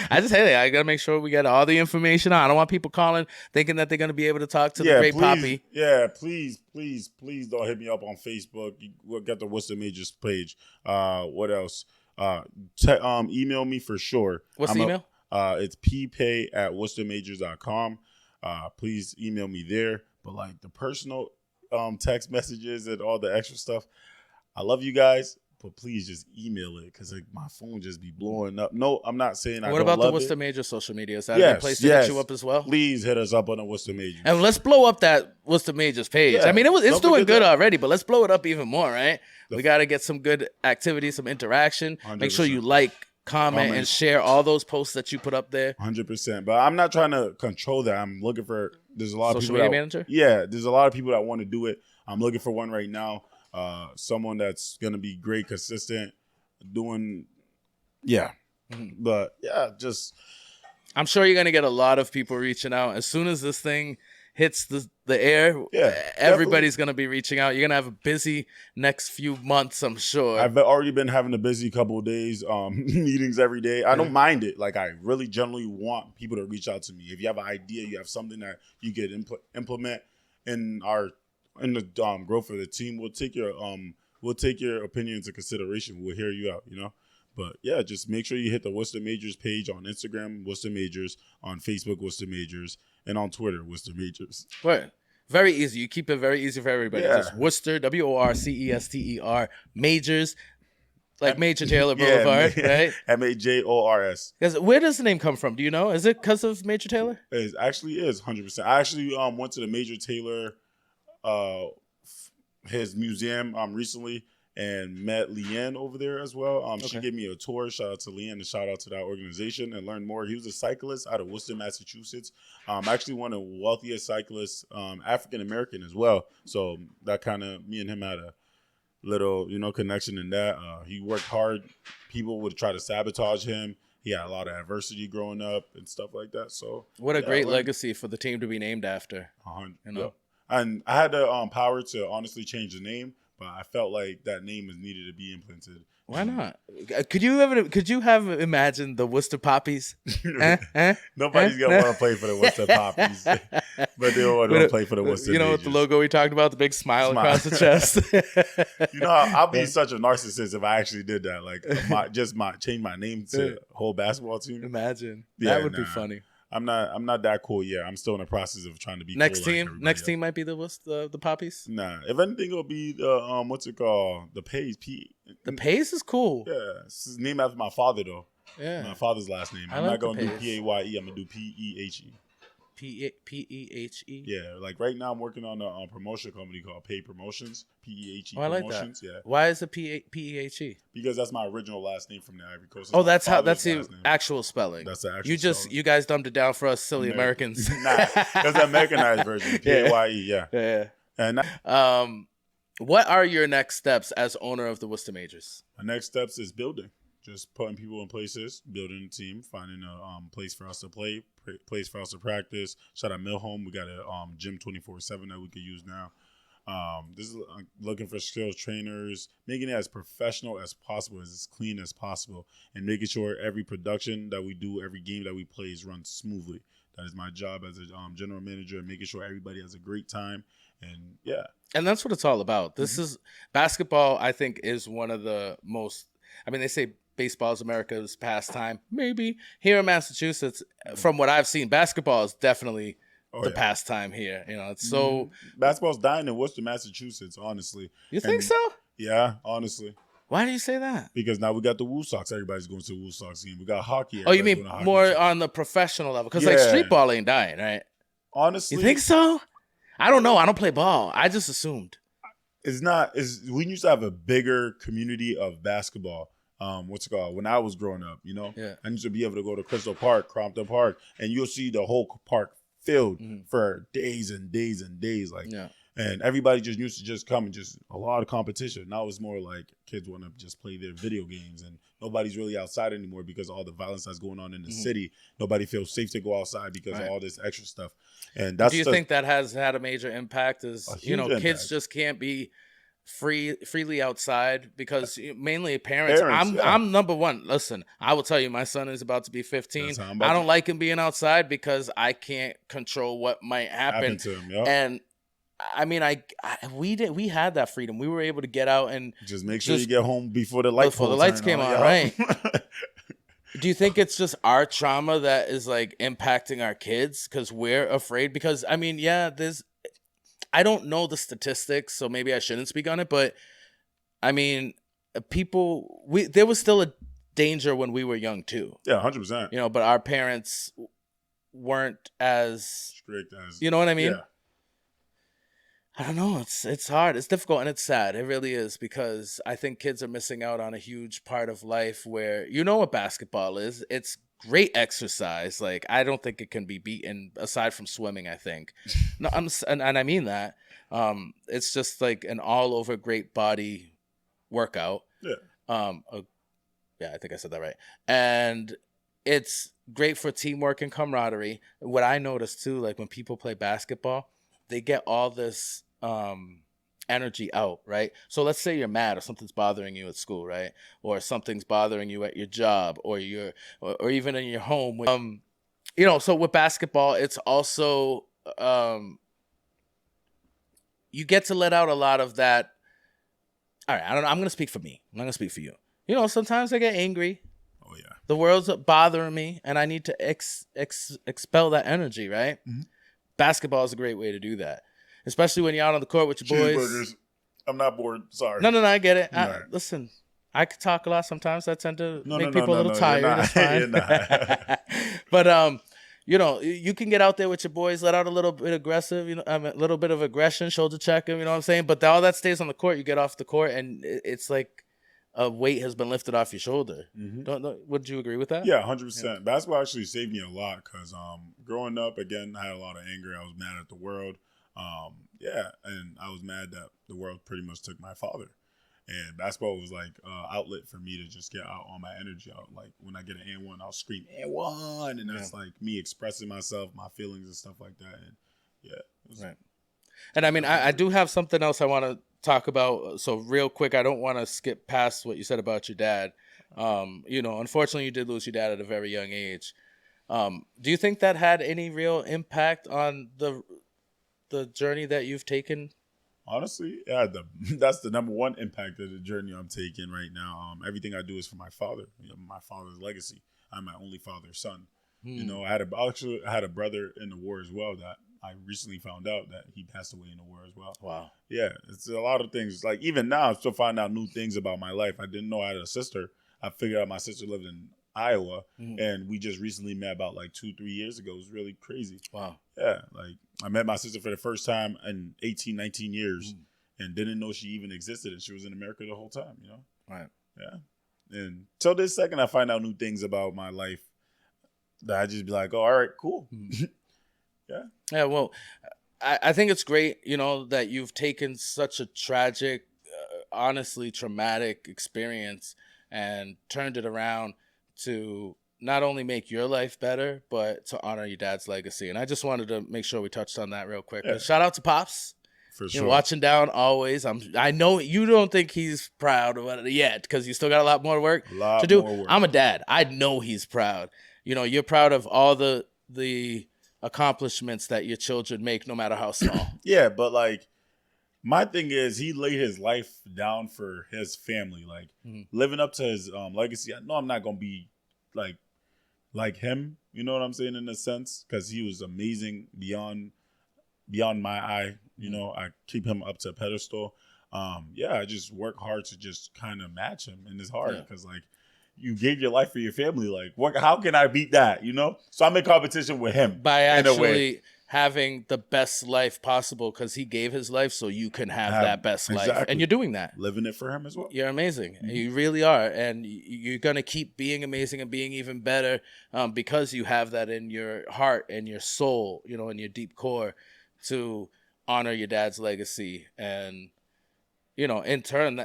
I just hey, I got to make sure we get all the information on. I don't want people calling thinking that they're going to be able to talk to the great Papee.
Yeah, please don't hit me up on Facebook. We'll get the Worcester Majors page. What else? Email me for sure.
What's the email?
It's ppay@worcestermajors.com. Please email me there. But like the personal text messages and all the extra stuff, I love you guys. But please just email it, because like my phone just be blowing up. No, I'm not saying I don't love it.
What about the Worcester Majors social media? Is that a good place to hit you up as well?
Please hit us up on the Worcester Majors.
And let's blow up that Worcester Majors page.
Yeah,
I mean, it's doing good
that.
Already, but let's blow it up even more, right? We got to get some good activity, some interaction. 100%. Make sure you like, comment, and share all those posts that you put up there.
100%. But I'm not trying to control that. I'm looking for, there's a lot of people.
Social media manager?
Yeah, there's a lot of people that want to do it. I'm looking for one right now. Someone that's going to be great, consistent, doing, But yeah, just.
I'm sure you're going to get a lot of people reaching out. As soon as this thing hits the air, everybody's going to be reaching out. You're going to have a busy next few months, I'm sure.
I've already been having a busy couple of days, meetings every day. I don't mind it. Like, I really generally want people to reach out to me. If you have an idea, you have something that you could implement in the growth of the team, we'll take your opinion into consideration. We'll hear you out, But yeah, just make sure you hit the Worcester Majors page on Instagram, Worcester Majors, on Facebook, Worcester Majors, and on Twitter, Worcester Majors.
Right. Very easy. You keep it very easy for everybody.
Yeah.
Just Worcester, WORCESTER, Majors, like Major Taylor Boulevard, right?
MAJORS.
Where does the name come from? Do you know? Is it because of Major Taylor?
It actually is 100%. I actually went to the Major Taylor, his museum recently, and met Leanne over there as well. She gave me a tour. Shout out to Leanne and shout out to that organization, and learn more. He was a cyclist out of Worcester, Massachusetts. Actually one of the wealthiest cyclists, African-American as well. So that kind of, me and him had a little, connection in that. He worked hard. People would try to sabotage him. He had a lot of adversity growing up and stuff like that. So
what a great legacy for the team to be named after.
And I had the power to honestly change the name, but I felt like that name was needed to be implemented.
Why not? Could you have imagined the Worcester Papees?
Nobody's gonna want to play for the Worcester Papees, but they want to play for the Worcester.
You know what the logo we talked about? The big smile across the chest.
I'll be such a narcissist if I actually did that. Like, change my name to whole basketball team.
Imagine that would be funny.
I'm not that cool yet. I'm still in the process of trying to be
next
cool
team. Next team might be the Papees.
Nah, if anything, it'll be the what's it called? The Paye.
The Pace is cool.
Yeah, it's his name after my father though.
Yeah,
my father's last name. I'm not gonna do PAYE. I'm gonna do PEHE.
P-E-H-E?
Yeah, like right now I'm working on a promotion company called Paye Promotions, P-E-H-E
Oh, I like
Promotions.
that.
Yeah,
Why is it P-E-H-E?
because that's my original last name from the Ivory Coast.
Oh,
My
that's
father's
the
last name.
actual spelling.
That's the actual
You
spelling.
you guys dumbed it down for us silly Americans.
Nah, that's the Americanized version. P-A-Y-E, yeah.
Yeah.
And
What are your next steps as owner of the Worcester Majors?
my next steps is building. Just putting people in places, building a team, finding a place for us to play, place for us to practice. Shout out Millhome. We got a gym 24/7 that we could use now. This is looking for skills trainers, making it as professional as possible, as clean as possible, and making sure every production that we do, every game that we play is run smoothly. That is my job as a general manager, making sure everybody has a great time. And yeah.
And that's what it's all about. This is basketball, I think, is one of the most, I mean, they say baseball is America's pastime. Maybe here in Massachusetts, from what I've seen, basketball is definitely the pastime here. You know, it's so
basketball's dying in Worcester, Massachusetts, honestly.
You think so?
Yeah, honestly.
Why do you say that?
Because now we got the Woo Sox. Everybody's going to the Woo Sox game. We got hockey.
Oh, you mean more on the professional level? Because like street ball ain't dying, right?
Honestly.
You think so? I don't know. I don't play ball. I just assumed.
It's not. We used to have a bigger community of basketball. What's it called? When I was growing up, you know?
Yeah.
I used to be able to go to Crystal Park, Crompton Park, and you'll see the whole park filled for days and days and days. Like, and everybody just used to just come and just a lot of competition. Now it's more like kids want to just play their video games, and nobody's really outside anymore because of all the violence that's going on in the city. Nobody feels safe to go outside because of all this extra stuff. And that's
do you think that has had a major impact? Is
impact.
Kids just can't be freely outside because mainly parents I'm number one. Listen, I will tell you, my son is about to be 15. I don't like him being outside because I can't control what might happen
to him.
And I mean, we had that freedom. We were able to get out and
just make sure you get home before the lights
came on, right? Do you think it's just our trauma that is like impacting our kids because we're afraid? Because I mean, I don't know the statistics, so maybe I shouldn't speak on it. But I mean, there was still a danger when we were young too.
Yeah, 100%.
You know, but our parents weren't as
strict as.
You know what I mean?
Yeah.
I don't know. It's hard. It's difficult and it's sad. It really is, because I think kids are missing out on a huge part of life where, you know what basketball is. It's great exercise. Like, I don't think it can be beaten aside from swimming, I think. No, and I mean that. It's just like an all over great body workout.
Yeah.
Yeah, I think I said that right. And it's great for teamwork and camaraderie. What I noticed too, like when people play basketball, they get all this energy out, right? So let's say you're mad or something's bothering you at school, right? Or something's bothering you at your job or even in your home. So with basketball, it's also you get to let out a lot of that. All right, I don't know. I'm going to speak for me. I'm not going to speak for you. You know, sometimes I get angry.
Oh, yeah.
The world's bothering me, and I need to expel that energy, right? Mm-hmm. Basketball is a great way to do that, especially when you're out on the court with your boys.
Cheeseburgers. I'm not bored. Sorry.
No, I get it. Listen, I could talk a lot sometimes. I tend to make people a little tired. It's fine. But you can get out there with your boys, let out a little bit aggressive, a little bit of aggression, shoulder check them. You know what I'm saying? But all that stays on the court. You get off the court, and it's like a weight has been lifted off your shoulder. Mm-hmm. Would you agree with that?
Yeah, 100%. Yeah. Basketball actually saved me a lot because growing up, again, I had a lot of anger. I was mad at the world. And I was mad that the world pretty much took my father. And basketball was like an outlet for me to just get out all my energy out. Like when I get an and one, I'll scream and and that's like me expressing myself, my feelings and stuff like that. And yeah,
right. And I mean, I do have something else I want to talk about. So real quick, I don't want to skip past what you said about your dad. Unfortunately, you did lose your dad at a very young age. Do you think that had any real impact on the journey that you've taken?
Honestly, yeah, that's the number one impact of the journey I'm taking right now. Everything I do is for my father. My father's legacy. I'm my only father's son. I had a brother in the war as well that I recently found out that he passed away in the war as well.
Wow.
Yeah, it's a lot of things. Like even now, I'm still finding out new things about my life. I didn't know I had a sister. I figured out my sister lived in Iowa, and we just recently met about like 2-3 years ago. It was really crazy.
Wow.
Yeah, like I met my sister for the first time in 18, 19 years, and didn't know she even existed, and she was in America the whole time.
Right.
Yeah, and till this second, I find out new things about my life that I just be like, oh, all right, cool. Yeah.
Yeah. Well, I think it's great, that you've taken such a tragic, honestly traumatic experience and turned it around to not only make your life better, but to honor your dad's legacy. And I just wanted to make sure we touched on that real quick.
Yeah.
Shout out to Pops.
For sure.
Watching down always. I know you don't think he's proud of it yet because you still got a lot more work to do.
More work.
I'm a dad. I know he's proud. You're proud of all the accomplishments that your children make, no matter how small.
Yeah, but like my thing is he laid his life down for his family, like living up to his legacy. I know I'm not gonna be like him, you know what I'm saying, in a sense, because he was amazing beyond my eye. I keep him up to a pedestal. I just work hard to just kind of match him, and it's hard because like you gave your life for your family. Like, how can I beat that? So I'm in competition with him
by actually having the best life possible, because he gave his life so you can have that best life, and you're doing that,
living it for him as well.
You're amazing. You really are, and you're gonna keep being amazing and being even better because you have that in your heart and your soul, in your deep core, to honor your dad's legacy. And in turn,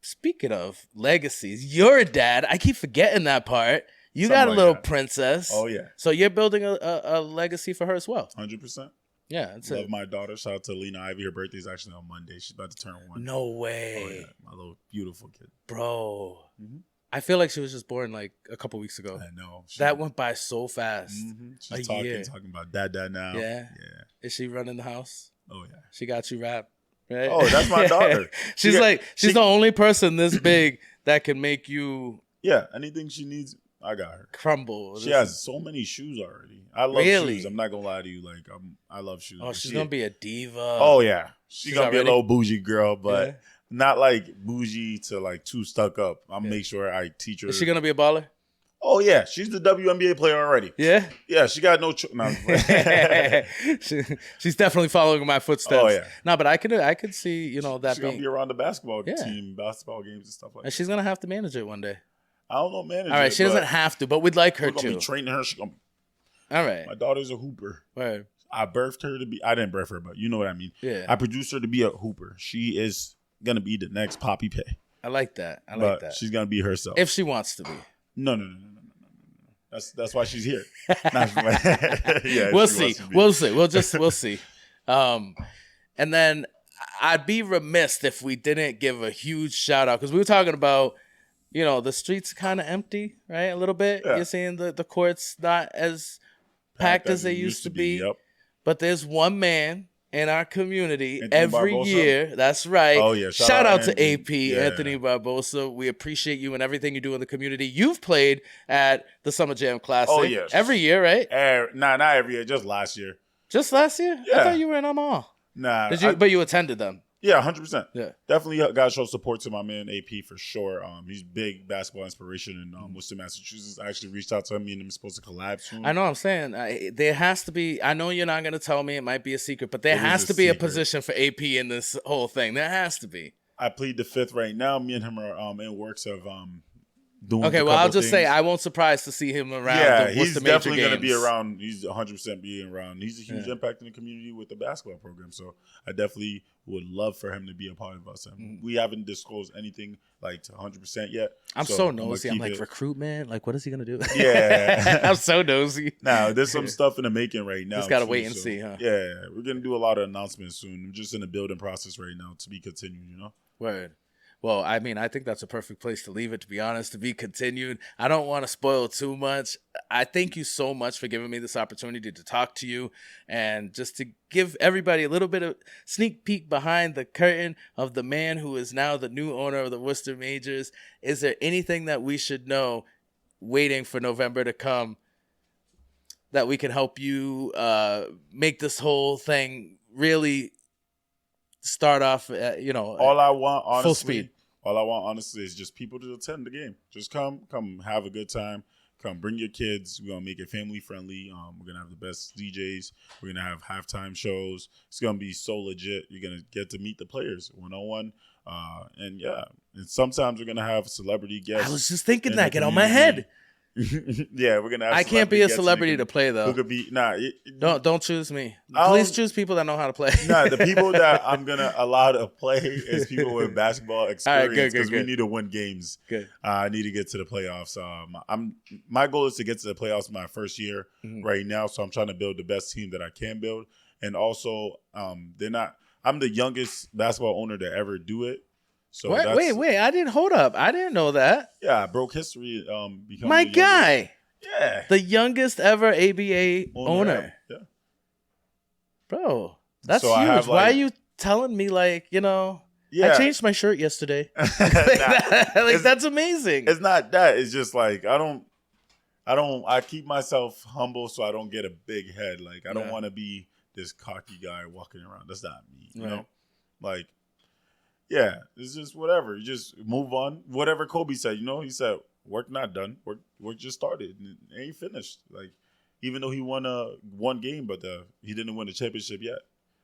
speaking of legacies, you're a dad. I keep forgetting that part. You got a little princess.
Oh, yeah.
So you're building a legacy for her as well.
100%.
Yeah, that's it.
Love my daughter. Shout out to Lena Ivy. Her birthday's actually on Monday. She's about to turn 1.
No way.
Oh, yeah. My little beautiful kid.
Bro. I feel like she was just born like a couple weeks ago.
I know.
That went by so fast.
She's talking about dad now.
Yeah. Is she running the house?
Oh, yeah.
She got you wrapped, right?
Oh, that's my daughter.
She's the only person this big that can make you.
Yeah, anything she needs, I got her.
Crumble.
She has so many shoes already. I love shoes. I'm not gonna lie to you. Like I love shoes.
Oh, she's gonna be a diva.
Oh yeah, she's gonna be a little bougie girl, but not like bougie to like too stuck up. I'll make sure I teach her.
Is she gonna be a baller?
Oh yeah, she's the WNBA player already.
Yeah,
yeah. She got no.
She's definitely following my footsteps.
Oh yeah.
No, but I could see that
she's gonna be around the basketball team, basketball games and stuff like that.
And she's gonna have to manage it one day.
I don't know, manager.
All right, she doesn't have to, but we'd like her to.
We're gonna be training her.
All right.
My daughter's a hooper.
Right.
I birthed her to be. I didn't birth her, but you know what I mean.
Yeah.
I produced her to be a hooper. She is gonna be the next Papee Paye.
I like that. I like that.
She's gonna be herself
if she wants to be.
No. That's why she's here. Yeah.
We'll see. We'll see. And then I'd be remiss if we didn't give a huge shout out, because we were talking about. The streets kind of empty, right? A little bit. Yeah. You're seeing the courts not as packed as they used to be.
Yep.
But there's one man in our community every year. That's right.
Oh, yeah.
Shout out to AP, Anthony Barbosa. We appreciate you and everything you do in the community. You've played at the Summer Jam Classic.
Oh, yes.
Every year, right?
Not every year. Just last year.
Just last year?
Yeah.
I thought you were in them all.
Nah.
But you attended them.
Yeah, 100%.
Yeah,
definitely got to show support to my man AP for sure. He's big basketball inspiration in Worcester, Massachusetts. I actually reached out to him. Me and him are supposed to collab soon.
I know. I'm saying there has to be. I know you're not going to tell me. It might be a secret, but there has to be a position for AP in this whole thing. There has to be.
I plead the fifth right now. Me and him are in works of doing.
Okay, well, I'll just say I won't surprise to see him around.
Yeah, he's definitely going to be around. He's 100% being around. He's a huge impact in the community with the basketball program. So I definitely would love for him to be a part of us. And we haven't disclosed anything like to 100% yet.
I'm so nosy. I'm like, recruitment? Like, what is he going to do?
Yeah.
I'm so nosy.
Now, there's some stuff in the making right now.
Just got to wait and see, huh?
Yeah, we're going to do a lot of announcements soon. We're just in the building process right now to be continued,
Word. Well, I mean, I think that's a perfect place to leave it, to be honest, to be continued. I don't want to spoil too much. I thank you so much for giving me this opportunity to talk to you and just to give everybody a little bit of sneak peek behind the curtain of the man who is now the new owner of the Worcester Majors. Is there anything that we should know waiting for November to come that we can help you make this whole thing really start off,
all I want, honestly,
full speed.
All I want, honestly, is just people to attend the game. Just come have a good time. Come, bring your kids. We're gonna make it family friendly. We're gonna have the best DJs. We're gonna have halftime shows. It's gonna be so legit. You're gonna get to meet the players 1-on-1. And sometimes we're gonna have celebrity guests.
I was just thinking that. Get on my head.
Yeah, we're gonna have.
I can't be a celebrity to play though.
Who could be?
Don't choose me. Please choose people that know how to play.
The people that I'm gonna allow to play is people with basketball experience because we need to win games.
Good.
I need to get to the playoffs. My goal is to get to the playoffs my first year right now, so I'm trying to build the best team that I can build. And also, I'm the youngest basketball owner to ever do it. So
wait! I didn't hold up. I didn't know that.
Yeah, I broke history.
My guy.
Yeah,
the youngest ever ABA owner.
Yeah,
bro, that's
so
huge. Why are you telling me Yeah, I changed my shirt yesterday. That's amazing.
It's not that. It's just I keep myself humble so I don't get a big head. I don't want to be this cocky guy walking around. That's not me. You know, yeah, it's just whatever. You just move on. Whatever Kobe said, he said, work not done. Work just started. And it ain't finished. Even though he won one game, but he didn't win the championship yet.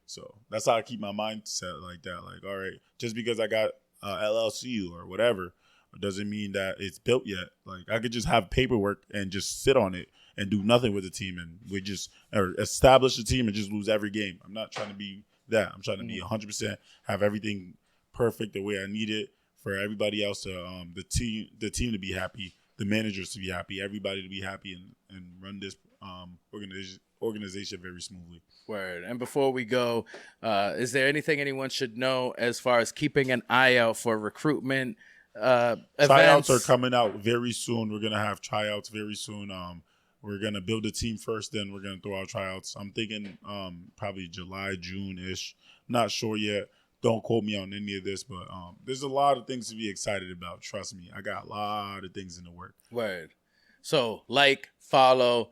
So that's how I keep my mindset like that. All right, just because I got LLC or whatever, doesn't mean that it's built yet. I could just have paperwork and just sit on it and do nothing with the team, and we just establish the team and just lose every game. I'm not trying to be that. I'm trying to be 100%, have everything perfect the way I need it for everybody else to the team to be happy, the managers to be happy, everybody to be happy, and run this organization very smoothly.
Word. And before we go, is there anything anyone should know as far as keeping an eye out for recruitment events?
Tryouts are coming out very soon. We're gonna have tryouts very soon. We're gonna build a team first, then we're gonna throw out tryouts. I'm thinking probably July, June-ish. Not sure yet. Don't quote me on any of this, but there's a lot of things to be excited about. Trust me, I got a lot of things in the work.
Word. So follow,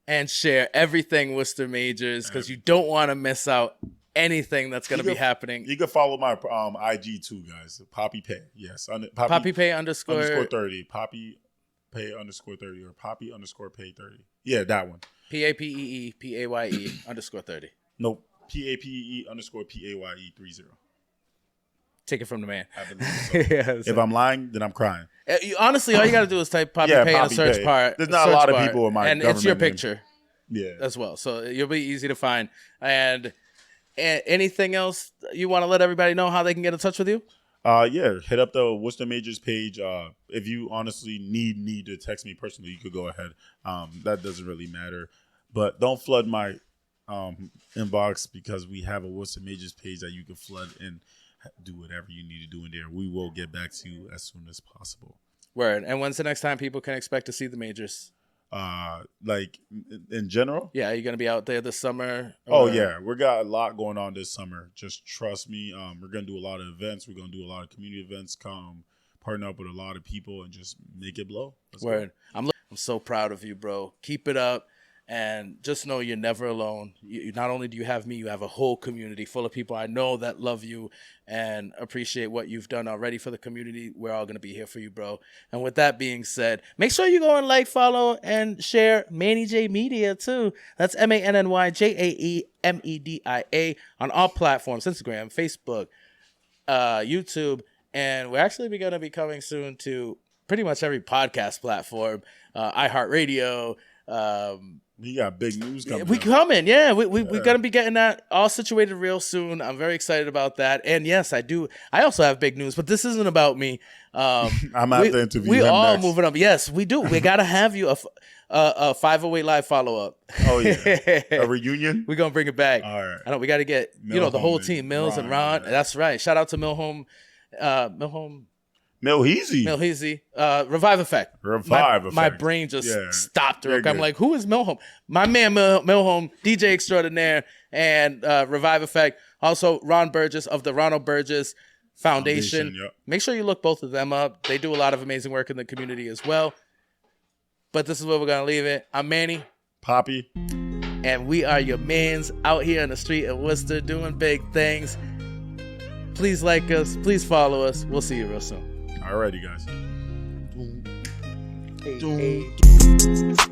and share everything Worcester Majors because you don't want to miss out anything that's going to be happening.
You can follow my IG too, guys. Papee Paye. Yes.
Papee Paye _
30. Papee Paye _ 30 or Papee _ Paye 30. Yeah, that one.
PAPEE PAYE _ 30.
Nope. PAPEE _ PAYE 30.
Take it from the man.
I believe so. If I'm lying, then I'm crying.
Honestly, all you got to do is type Papee Paye in the search part.
There's not a lot of people in my
and
government
it's your
name.
picture.
Yeah.
As well. So you'll be easy to find. And anything else you want to let everybody know how they can get in touch with you?
Hit up the Worcester Majors page. If you honestly need to text me personally, you could go ahead. That doesn't really matter. But don't flood my inbox because we have a Worcester Majors page that you can flood and do whatever you need to do in there. We will get back to you as soon as possible.
Word. And when's the next time people can expect to see the Majors?
In general?
Yeah, are you going to be out there this summer?
Oh, yeah. We got a lot going on this summer. Just trust me. We're going to do a lot of events. We're going to do a lot of community events. Partner up with a lot of people and just make it blow.
Word. I'm so proud of you, bro. Keep it up. And just know you're never alone. Not only do you have me, you have a whole community full of people I know that love you and appreciate what you've done already for the community. We're all going to be here for you, bro. And with that being said, make sure you go and follow, and share Manny J Media too. That's MANNYJAEMEDIA on all platforms, Instagram, Facebook, YouTube. And we're actually going to be coming soon to pretty much every podcast platform, iHeartRadio,
we got big news coming.
We're going to be getting that all situated real soon. I'm very excited about that. And yes, I do. I also have big news, but this isn't about me.
I'm out to interview
We
him
all
next.
moving up. Yes, we do. We got to have you a 508 Live follow-up.
Oh, yeah. A reunion?
We're going to bring it back.
All right.
I know we got to get, the whole team, Mills and Ron.
Yeah.
That's right. Shout out to Milhome. Milheezy. Revive Effect. My brain just stopped. I'm like, who is Milhome? My man Milhome, DJ extraordinaire, and Revive Effect. Also, Ron Burgess of the Ronald Burgess Foundation.
Yep.
Make sure you look both of them up. They do a lot of amazing work in the community as well. But this is where we're going to leave it. I'm Manny.
Papee.
And we are your mans out here in the street of Worcester doing big things. Please like us. Please follow us. We'll see you real soon.
Alrighty, guys.
Hey.